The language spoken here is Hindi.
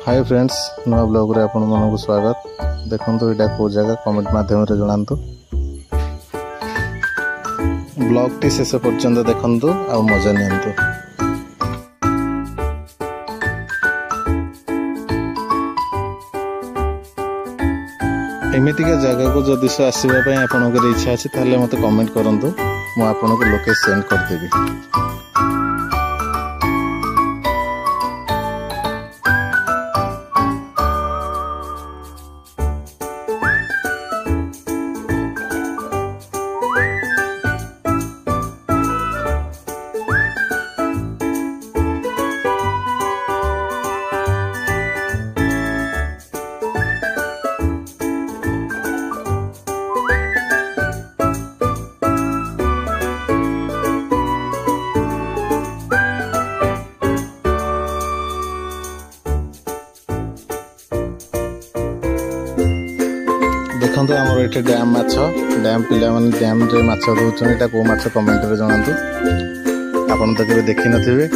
हाय फ्रेंड्स नुआ ब्लॉग रे आपण मन को स्वागत। देखंतु एटा को जगह कमेंट माध्यम रे जणांतु। ब्लॉग टी शेष पर्यंत देखंतु आ मजा नियंतु। एमितिका जगह को जदि से आसीबा पय आपनकर इच्छा अछि ताले मते कमेंट करंतु मु आपनको लोकेशन सेंड कर देबी। देखो आमर ये डैम माछ डैम पिला माने डैम रे माछ दउछन एटा को माछ कमेंट रे जणांतु। आपण तो केबे देखि नथिबे।